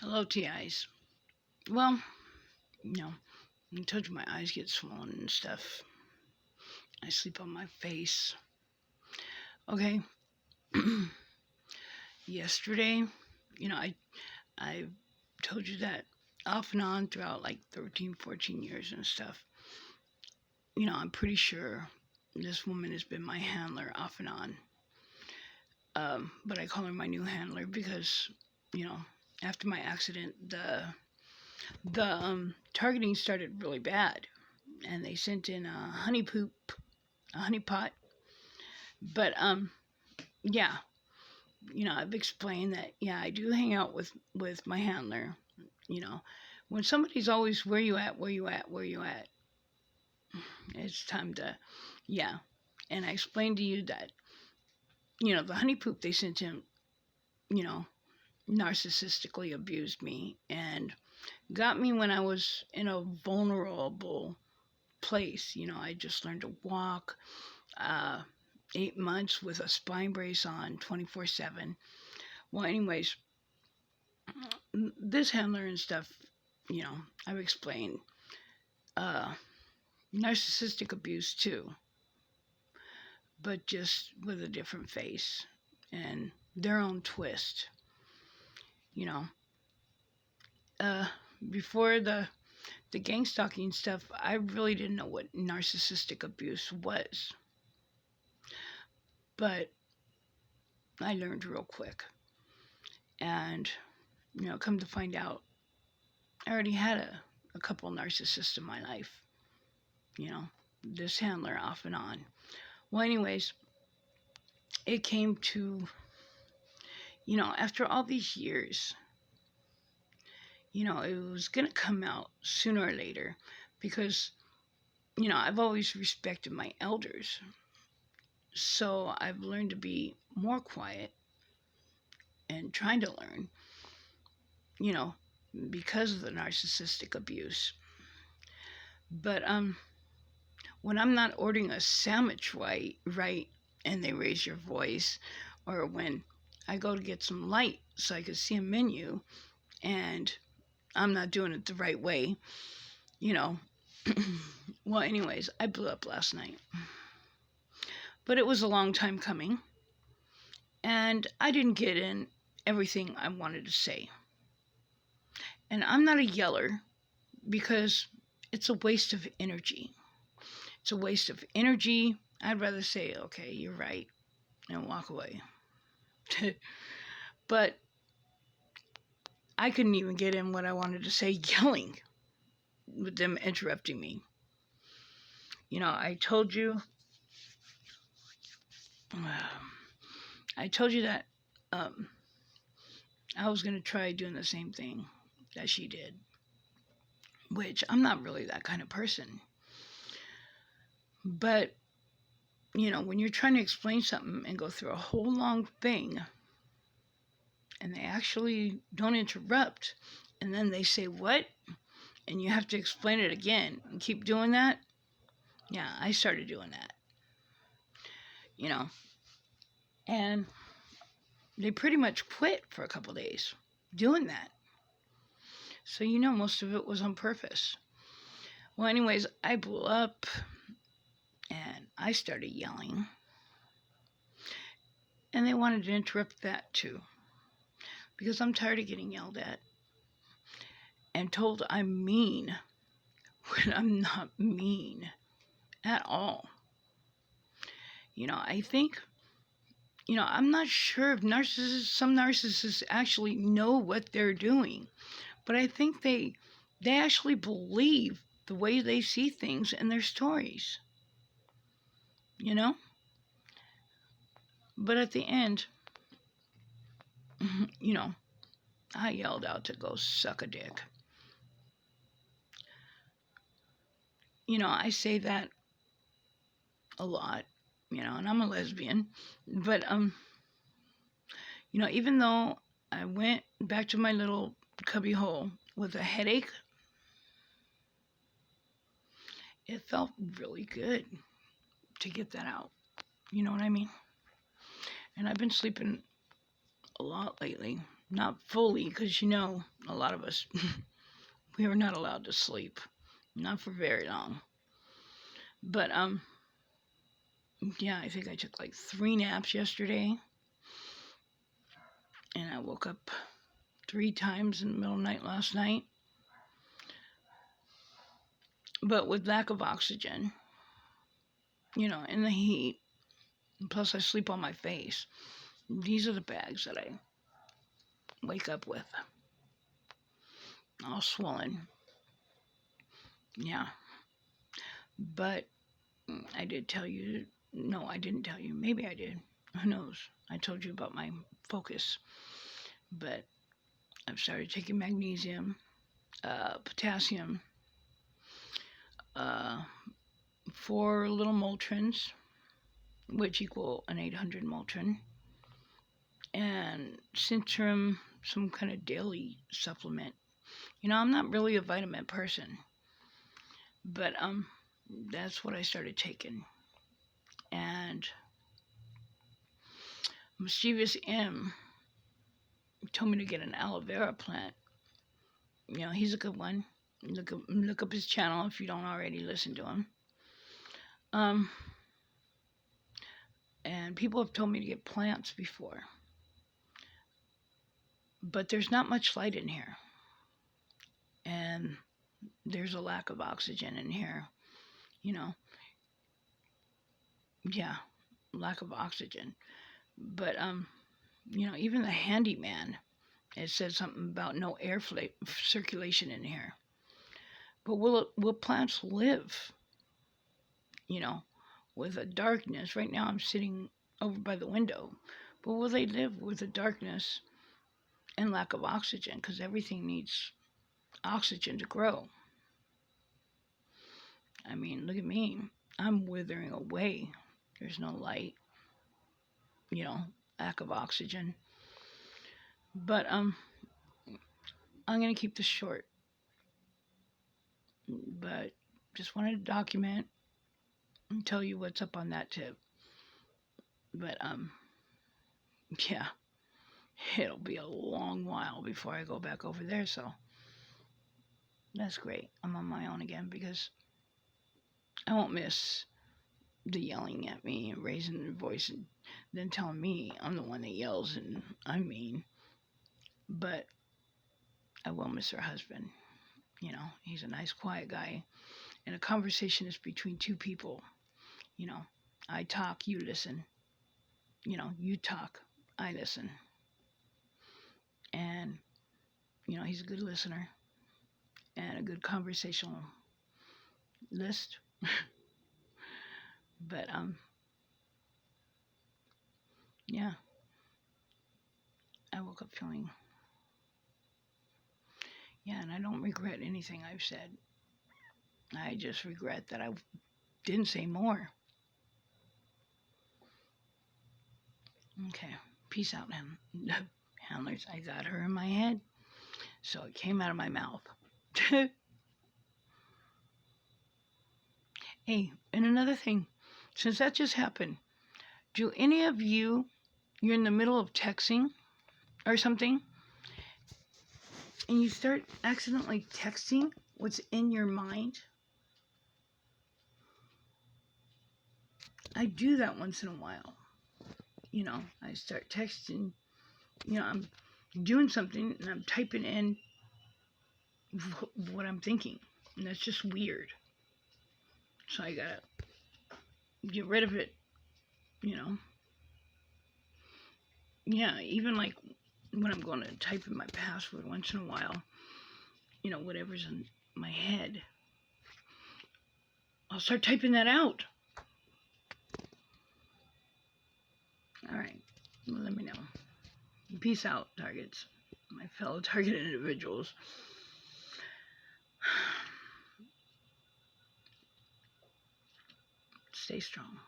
Hello, TIs. Well, no, I told you my eyes get swollen and stuff. I sleep on my face. Okay. Yesterday, I told you that off and on throughout like 13, 14 years and stuff. I'm pretty sure this woman has been my handler off and on. But I call her my new handler because, you know, after my accident, the targeting started really bad, and they sent in a honey pot. But yeah, I've explained that. Yeah, I do hang out with my handler. You know, when somebody's always where you at, where you at, where you at, it's time to, yeah. And I explained to you that the honey poop they sent him, you know, narcissistically abused me and got me when I was in a vulnerable place. I just learned to walk. 8 months with a spine brace on 24/7. Well, anyways, this handler and stuff, I've explained uh, narcissistic abuse too, but just with a different face and their own twist. You know, uh, before the gang stalking stuff, I really didn't know what narcissistic abuse was, but I learned real quick. And come to find out, I already had a couple narcissists in my life. This handler off and on. Well, anyways, it came to, after all these years, it was going to come out sooner or later because, I've always respected my elders. So I've learned to be more quiet and trying to learn, you know, because of the narcissistic abuse. But when I'm not ordering a sandwich right, and they raise your voice, or when I go to get some light so I can see a menu, and I'm not doing it the right way, you know. Well, anyways, I blew up last night. But it was a long time coming, and I didn't get in everything I wanted to say. And I'm not a yeller because it's a waste of energy. It's a waste of energy. I'd rather say, okay, you're right, and walk away. But I couldn't even get in what I wanted to say yelling with them interrupting me. I told you that I was going to try doing the same thing that she did, which I'm not really that kind of person. But, when you're trying to explain something and go through a whole long thing, and they actually don't interrupt, and then they say, what? And you have to explain it again and keep doing that. Yeah, I started doing that. And they pretty much quit for a couple days doing that. So, most of it was on purpose. Well, anyways, I blew up and I started yelling. And they wanted to interrupt that too. Because I'm tired of getting yelled at and told I'm mean when I'm not mean at all. I think, I'm not sure if some narcissists actually know what they're doing, but I think they actually believe the way they see things in their stories. But at the end, I yelled out to go suck a dick. I say that a lot, and I'm a lesbian, but even though I went back to my little cubby hole with a headache, it felt really good to get that out. You know what I mean? And I've been sleeping a lot lately, Not fully, because a lot of us, we were not allowed to sleep. Not for very long. But, yeah, I think I took like 3 naps yesterday. And I woke up 3 times in the middle of the night last night. But with lack of oxygen, in the heat, plus I sleep on my face, these are the bags that I wake up with. All swollen. Yeah. But I did tell you. No, I didn't tell you. Maybe I did. Who knows? I told you about my focus. But I've started taking magnesium, potassium, 4 little Motrins, which equal an 800 Motrin, and Centrum, some kind of daily supplement. I'm not really a vitamin person, but that's what I started taking. And Mischievous M told me to get an aloe vera plant. He's a good one. Look up his channel if you don't already listen to him. And people have told me to get plants before, but there's not much light in here, and there's a lack of oxygen in here. Yeah, lack of oxygen. But even the handyman, it said something about no air circulation in here. But will plants live? With a darkness. Right now I'm sitting over by the window, but will they live with the darkness and lack of oxygen? Because everything needs oxygen to grow. I mean, look at me. I'm withering away. There's no light. Lack of oxygen. But I'm gonna keep this short. But just wanted to document and tell you what's up on that tip. But yeah, it'll be a long while before I go back over there, so that's great. I'm on my own again because I won't miss the yelling at me and raising their voice and then telling me I'm the one that yells and I'm mean. But I will miss her husband. He's a nice, quiet guy. And a conversation is between 2 people. I talk, you listen. You talk, I listen. And, he's a good listener and a good conversational list. But, yeah. I woke up feeling, and I don't regret anything I've said. I just regret that I didn't say more. Okay, peace out, handlers. I got her in my head, so it came out of my mouth. Hey, and another thing, since that just happened, do any of you're in the middle of texting or something, and you start accidentally texting what's in your mind? I do that once in a while. I start texting, I'm doing something and I'm typing in what I'm thinking, and that's just weird. So I gotta get rid of it, Yeah, even like when I'm going to type in my password once in a while, whatever's in my head, I'll start typing that out. All right, well, let me know. Peace out, targets, my fellow target individuals. Stay strong.